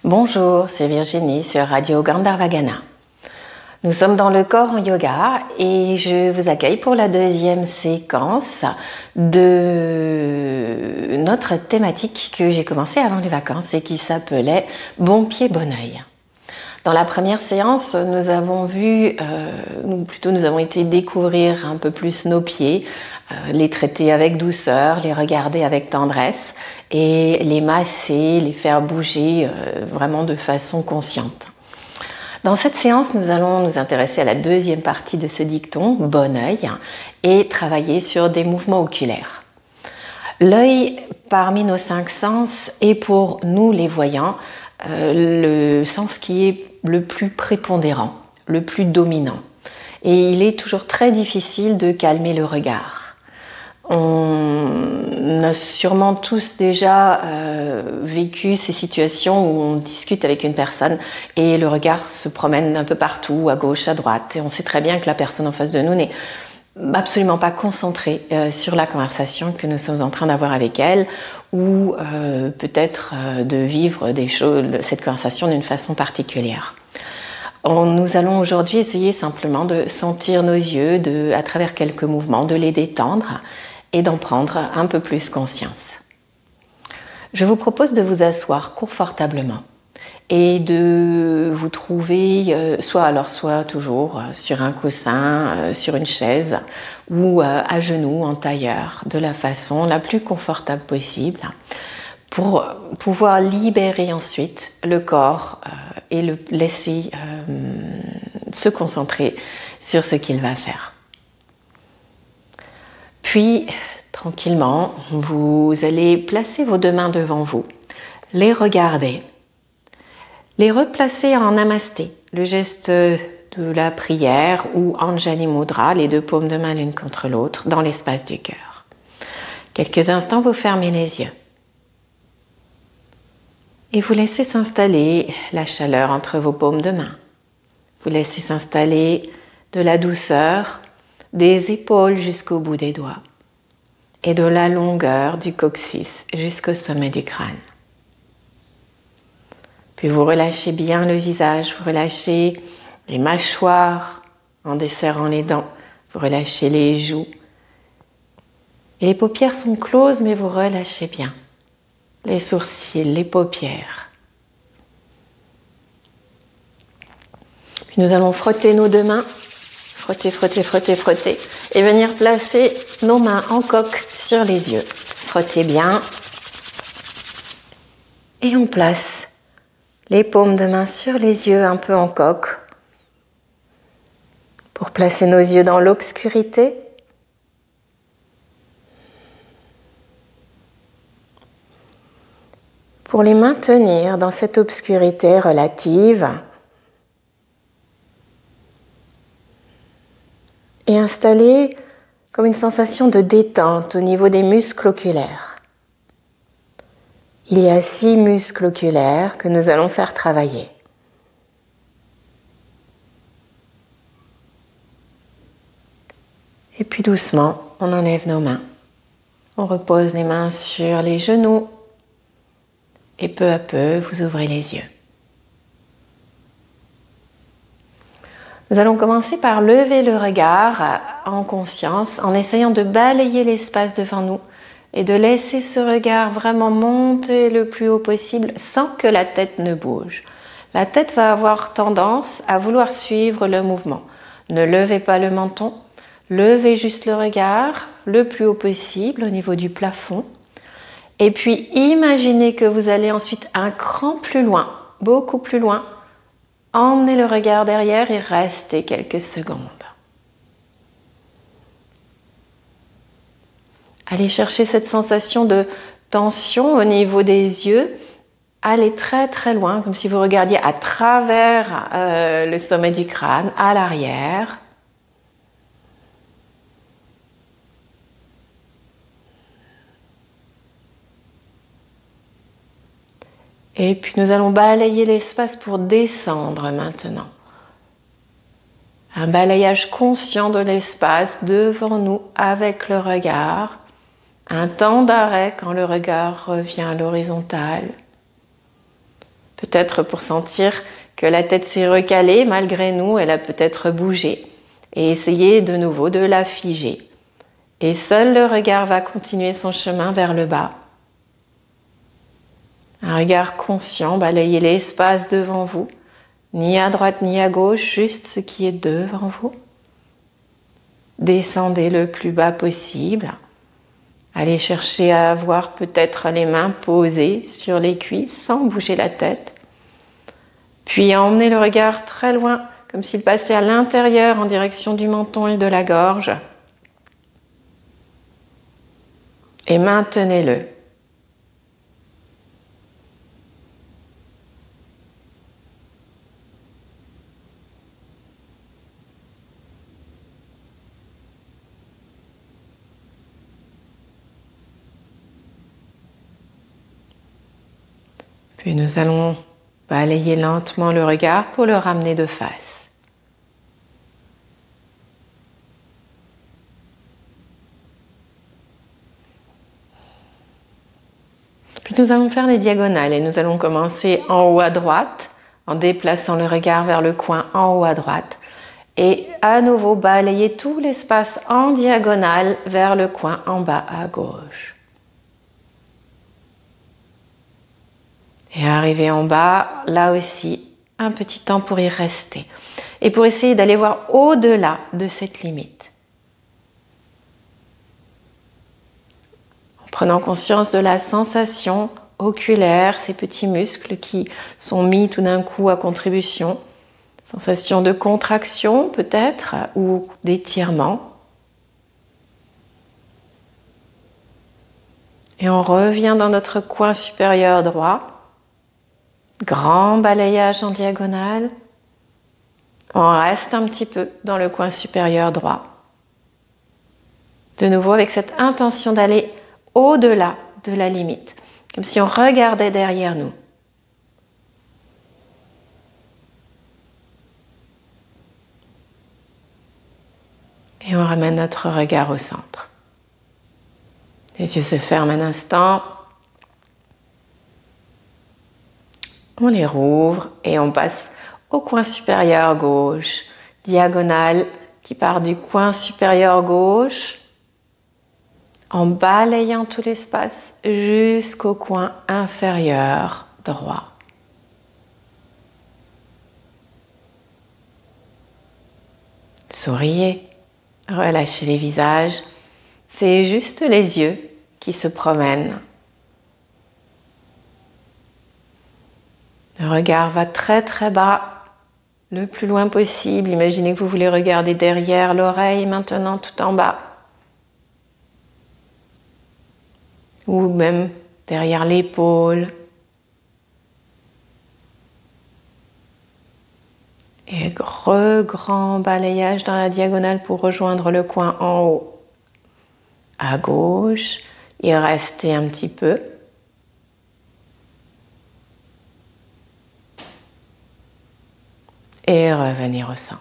Bonjour, c'est Virginie sur Radio Gandharvagana. Nous sommes dans le corps en yoga et je vous accueille pour la deuxième séquence de notre thématique que j'ai commencée avant les vacances et qui s'appelait Bon pied, bon oeil. Dans la première séance, nous avons été découvrir un peu plus nos pieds, les traiter avec douceur, les regarder avec tendresse et les masser, les faire bouger vraiment de façon consciente. Dans cette séance, nous allons nous intéresser à la deuxième partie de ce dicton, bon œil, et travailler sur des mouvements oculaires. L'œil, parmi nos 5 sens, est pour nous les voyants le sens qui est le plus prépondérant, le plus dominant. Et il est toujours très difficile de calmer le regard. On a sûrement tous déjà vécu ces situations où on discute avec une personne et le regard se promène un peu partout, à gauche, à droite. Et on sait très bien que la personne en face de nous n'est absolument pas concentrée sur la conversation que nous sommes en train d'avoir avec elle ou peut-être de vivre cette conversation d'une façon particulière. Nous allons aujourd'hui essayer simplement de sentir nos yeux, à travers quelques mouvements, de les détendre et d'en prendre un peu plus conscience. Je vous propose de vous asseoir confortablement et de vous trouver soit toujours sur un coussin, sur une chaise ou à genoux, en tailleur, de la façon la plus confortable possible pour pouvoir libérer ensuite le corps et le laisser se concentrer sur ce qu'il va faire. Puis, tranquillement, vous allez placer vos 2 mains devant vous, les regarder, les replacer en namasté, le geste de la prière ou Anjali Mudra, les 2 paumes de main l'une contre l'autre, dans l'espace du cœur. Quelques instants, vous fermez les yeux. Et vous laissez s'installer la chaleur entre vos paumes de main. Vous laissez s'installer de la douceur des épaules jusqu'au bout des doigts et de la longueur du coccyx jusqu'au sommet du crâne. Puis vous relâchez bien le visage, vous relâchez les mâchoires en desserrant les dents, vous relâchez les joues. Et les paupières sont closes, mais vous relâchez bien. Les sourcils, les paupières. Puis nous allons frotter nos 2 mains, frotter, frotter, frotter, frotter, et venir placer nos mains en coque sur les yeux. Frottez bien. Et on place les paumes de main sur les yeux, un peu en coque, pour placer nos yeux dans l'obscurité. Pour les maintenir dans cette obscurité relative et installer comme une sensation de détente au niveau des muscles oculaires. Il y a 6 muscles oculaires que nous allons faire travailler. Et puis doucement, on enlève nos mains. On repose les mains sur les genoux. Et peu à peu, vous ouvrez les yeux. Nous allons commencer par lever le regard en conscience, en essayant de balayer l'espace devant nous et de laisser ce regard vraiment monter le plus haut possible sans que la tête ne bouge. La tête va avoir tendance à vouloir suivre le mouvement. Ne levez pas le menton, levez juste le regard le plus haut possible au niveau du plafond. Et puis, imaginez que vous allez ensuite un cran plus loin, beaucoup plus loin. Emmenez le regard derrière et restez quelques secondes. Allez chercher cette sensation de tension au niveau des yeux. Allez très très loin, comme si vous regardiez à travers le sommet du crâne, à l'arrière. Et puis nous allons balayer l'espace pour descendre maintenant. Un balayage conscient de l'espace devant nous avec le regard. Un temps d'arrêt quand le regard revient à l'horizontale. Peut-être pour sentir que la tête s'est recalée, malgré nous, elle a peut-être bougé. Et essayez de nouveau de la figer. Et seul le regard va continuer son chemin vers le bas. Un regard conscient, balayez l'espace devant vous, ni à droite ni à gauche, juste ce qui est devant vous. Descendez le plus bas possible. Allez chercher à avoir peut-être les mains posées sur les cuisses sans bouger la tête. Puis emmenez le regard très loin, comme s'il passait à l'intérieur en direction du menton et de la gorge. Et maintenez-le. Puis nous allons balayer lentement le regard pour le ramener de face. Puis nous allons faire des diagonales et nous allons commencer en haut à droite en déplaçant le regard vers le coin en haut à droite et à nouveau balayer tout l'espace en diagonale vers le coin en bas à gauche. Et arrivé en bas, là aussi, un petit temps pour y rester. Et pour essayer d'aller voir au-delà de cette limite. En prenant conscience de la sensation oculaire, ces petits muscles qui sont mis tout d'un coup à contribution. Sensation de contraction peut-être ou d'étirement. Et on revient dans notre coin supérieur droit. Grand balayage en diagonale. On reste un petit peu dans le coin supérieur droit. De nouveau avec cette intention d'aller au-delà de la limite, comme si on regardait derrière nous. Et on ramène notre regard au centre. Les yeux se ferment un instant. On les rouvre et on passe au coin supérieur gauche, diagonale qui part du coin supérieur gauche en balayant tout l'espace jusqu'au coin inférieur droit. Souriez, relâchez les visages, c'est juste les yeux qui se promènent. Le regard va très très bas, le plus loin possible. Imaginez que vous voulez regarder derrière l'oreille maintenant tout en bas. Ou même derrière l'épaule. Et grand balayage dans la diagonale pour rejoindre le coin en haut. À gauche, et restez un petit peu. Et revenir au centre.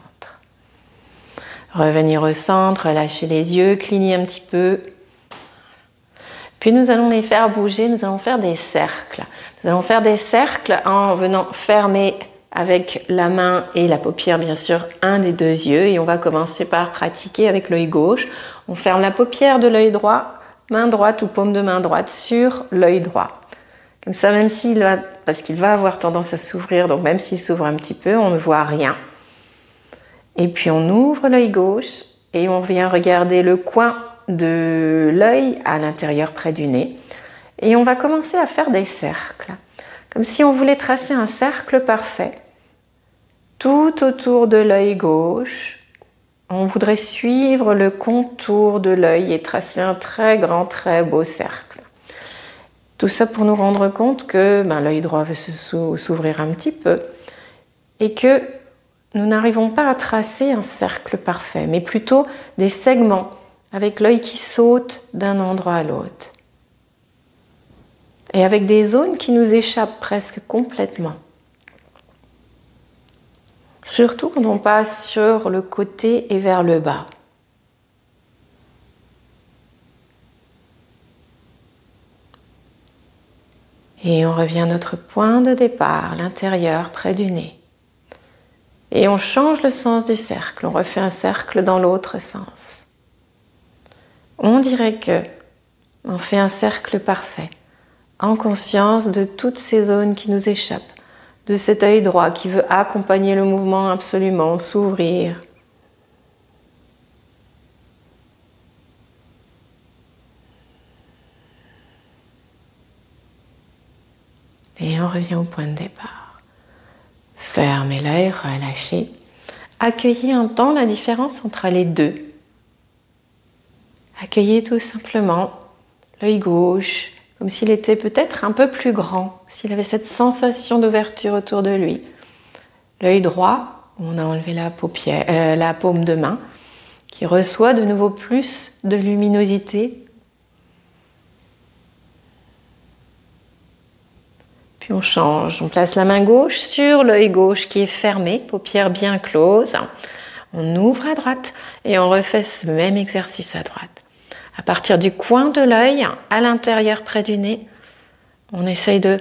Revenir au centre, lâchez les yeux, clignez un petit peu. Puis nous allons les faire bouger, nous allons faire des cercles. Nous allons faire des cercles en venant fermer avec la main et la paupière, bien sûr, un des deux yeux. Et on va commencer par pratiquer avec l'œil gauche. On ferme la paupière de l'œil droit, main droite ou paume de main droite sur l'œil droit. Comme ça, même s'il va, parce qu'il va avoir tendance à s'ouvrir, donc même s'il s'ouvre un petit peu, on ne voit rien. Et puis on ouvre l'œil gauche et on vient regarder le coin de l'œil à l'intérieur près du nez. Et on va commencer à faire des cercles. Comme si on voulait tracer un cercle parfait. Tout autour de l'œil gauche, on voudrait suivre le contour de l'œil et tracer un très grand, très beau cercle. Tout ça pour nous rendre compte que l'œil droit veut s'ouvrir un petit peu et que nous n'arrivons pas à tracer un cercle parfait, mais plutôt des segments avec l'œil qui saute d'un endroit à l'autre. Et avec des zones qui nous échappent presque complètement. Surtout quand on passe sur le côté et vers le bas. Et on revient à notre point de départ, l'intérieur près du nez. Et on change le sens du cercle, on refait un cercle dans l'autre sens. On dirait que on fait un cercle parfait, en conscience de toutes ces zones qui nous échappent, de cet œil droit qui veut accompagner le mouvement absolument, s'ouvrir. Et on revient au point de départ. Fermez l'œil, relâchez. Accueillez un temps la différence entre les deux. Accueillez tout simplement l'œil gauche, comme s'il était peut-être un peu plus grand, s'il avait cette sensation d'ouverture autour de lui. L'œil droit, on a enlevé la paume de main, qui reçoit de nouveau plus de luminosité. Puis on change, on place la main gauche sur l'œil gauche qui est fermé, paupières bien closes. On ouvre à droite et on refait ce même exercice à droite. À partir du coin de l'œil, à l'intérieur près du nez, on essaye de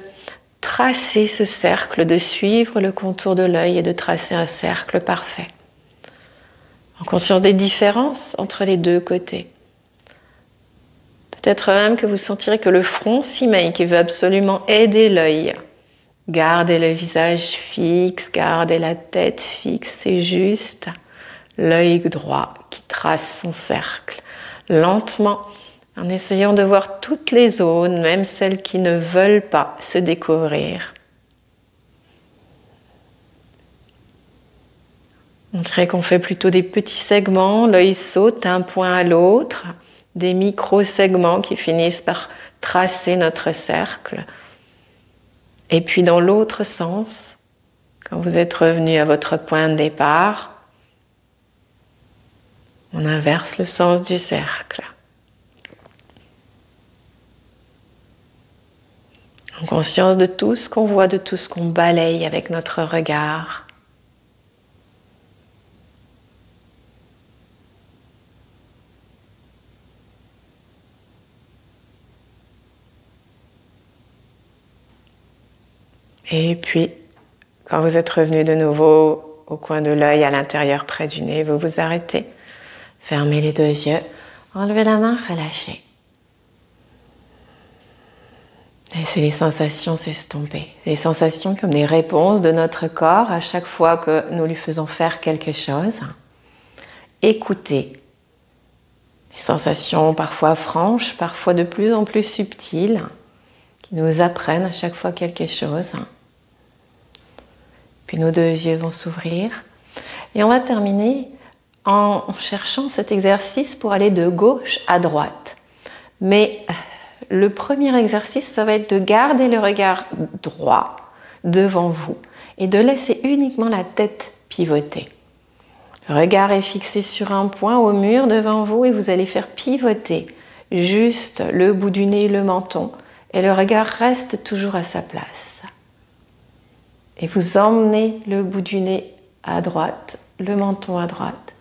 tracer ce cercle, de suivre le contour de l'œil et de tracer un cercle parfait. En conscience des différences entre les deux côtés. Peut-être même que vous sentirez que le front s'y qui veut absolument aider l'œil. Gardez le visage fixe, gardez la tête fixe, c'est juste l'œil droit qui trace son cercle. Lentement, en essayant de voir toutes les zones, même celles qui ne veulent pas se découvrir. On dirait qu'on fait plutôt des petits segments, l'œil saute d'un point à l'autre, des micro-segments qui finissent par tracer notre cercle. Et puis dans l'autre sens, quand vous êtes revenu à votre point de départ, on inverse le sens du cercle. En conscience de tout ce qu'on voit, de tout ce qu'on balaye avec notre regard. Et puis, quand vous êtes revenu de nouveau au coin de l'œil, à l'intérieur près du nez, vous vous arrêtez. Fermez les deux yeux, enlevez la main, relâchez. Laissez les sensations s'estomper. Les sensations comme des réponses de notre corps à chaque fois que nous lui faisons faire quelque chose. Écoutez. Les sensations parfois franches, parfois de plus en plus subtiles, qui nous apprennent à chaque fois quelque chose. Puis nos deux yeux vont s'ouvrir. Et on va terminer en cherchant cet exercice pour aller de gauche à droite. Mais le premier exercice, ça va être de garder le regard droit devant vous et de laisser uniquement la tête pivoter. Le regard est fixé sur un point au mur devant vous et vous allez faire pivoter juste le bout du nez et le menton et le regard reste toujours à sa place. Et vous emmenez le bout du nez à droite, le menton à droite.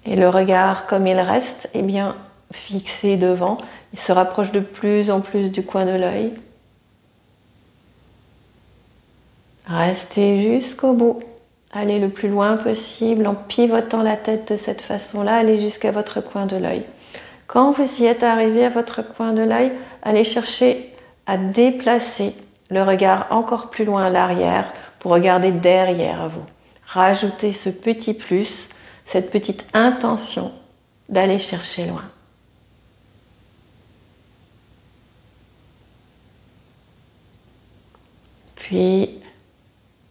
Et le regard, comme il reste, eh bien, fixé devant, il se rapproche de plus en plus du coin de l'œil. Restez jusqu'au bout. Allez le plus loin possible en pivotant la tête de cette façon-là. Allez jusqu'à votre coin de l'œil. Quand vous y êtes arrivé à votre coin de l'œil, allez chercher à déplacer le regard encore plus loin à l'arrière pour regarder derrière vous. Rajoutez ce petit plus, cette petite intention d'aller chercher loin. Puis,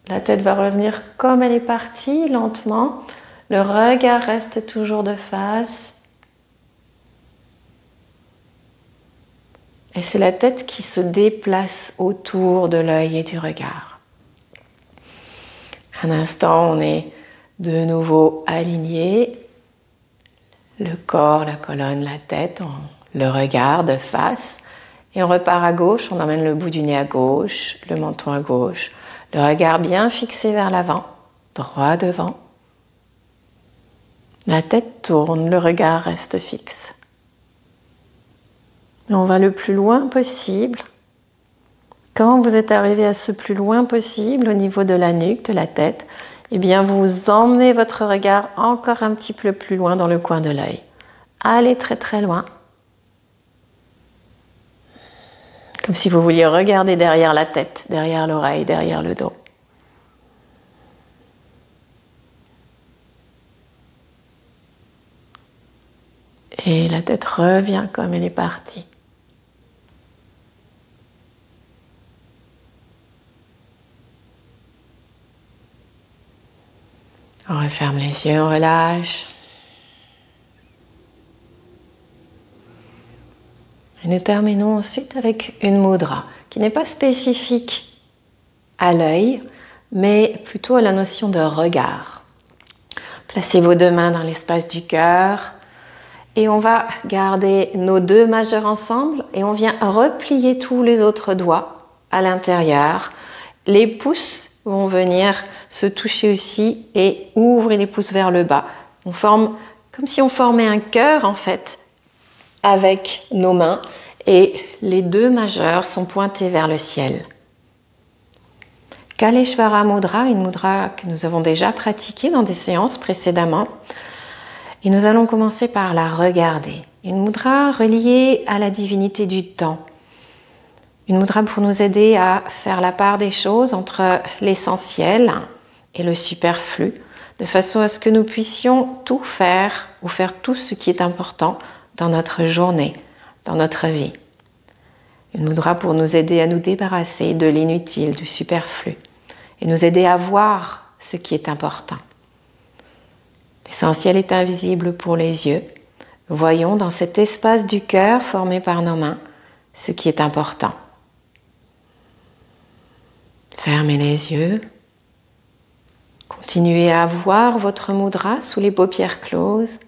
la tête va revenir comme elle est partie, lentement. Le regard reste toujours de face. Et c'est la tête qui se déplace autour de l'œil et du regard. Un instant, on est de nouveau aligné. Le corps, la colonne, la tête, le regard de face. Et on repart à gauche, on emmène le bout du nez à gauche, le menton à gauche. Le regard bien fixé vers l'avant, droit devant. La tête tourne, le regard reste fixe. On va le plus loin possible Quand vous êtes arrivé à ce plus loin possible au niveau de la nuque, de la tête, eh bien vous emmenez votre regard encore un petit peu plus loin dans le coin de l'œil. Allez très très loin. Comme si vous vouliez regarder derrière la tête, derrière l'oreille, derrière le dos. Et la tête revient comme elle est partie. On referme les yeux, on relâche. Et nous terminons ensuite avec une mudra qui n'est pas spécifique à l'œil, mais plutôt à la notion de regard. Placez vos deux mains dans l'espace du cœur et on va garder nos deux majeurs ensemble et on vient replier tous les autres doigts à l'intérieur. Les pouces vont venir se toucher aussi et ouvrir les pouces vers le bas. On forme comme si on formait un cœur en fait avec nos mains et les deux majeurs sont pointés vers le ciel. Kaleshvara Mudra, une mudra que nous avons déjà pratiquée dans des séances précédemment. Et nous allons commencer par la regarder. Une mudra reliée à la divinité du temps. Une mudra pour nous aider à faire la part des choses entre l'essentiel et le superflu, de façon à ce que nous puissions tout faire ou faire tout ce qui est important dans notre journée, dans notre vie. Une mudra pour nous aider à nous débarrasser de l'inutile, du superflu, et nous aider à voir ce qui est important. L'essentiel est invisible pour les yeux. Voyons dans cet espace du cœur formé par nos mains ce qui est important. Fermez les yeux. Continuez à voir votre mudra sous les paupières closes.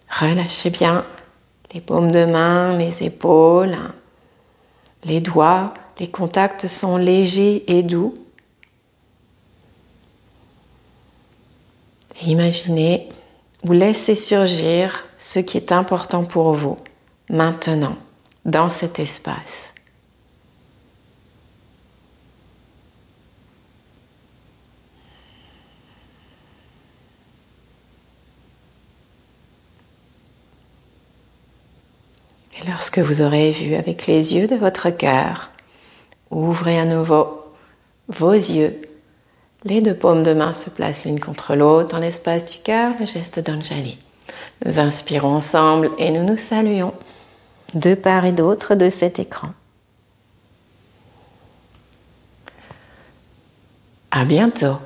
Relâchez bien les paumes de main, les épaules, les doigts. Les contacts sont légers et doux. Et imaginez ou laissez surgir ce qui est important pour vous maintenant, dans cet espace. Et lorsque vous aurez vu avec les yeux de votre cœur, ouvrez à nouveau vos yeux. Les deux paumes de main se placent l'une contre l'autre dans l'espace du cœur, le geste d'Anjali. Nous inspirons ensemble et nous nous saluons de part et d'autre de cet écran. À bientôt.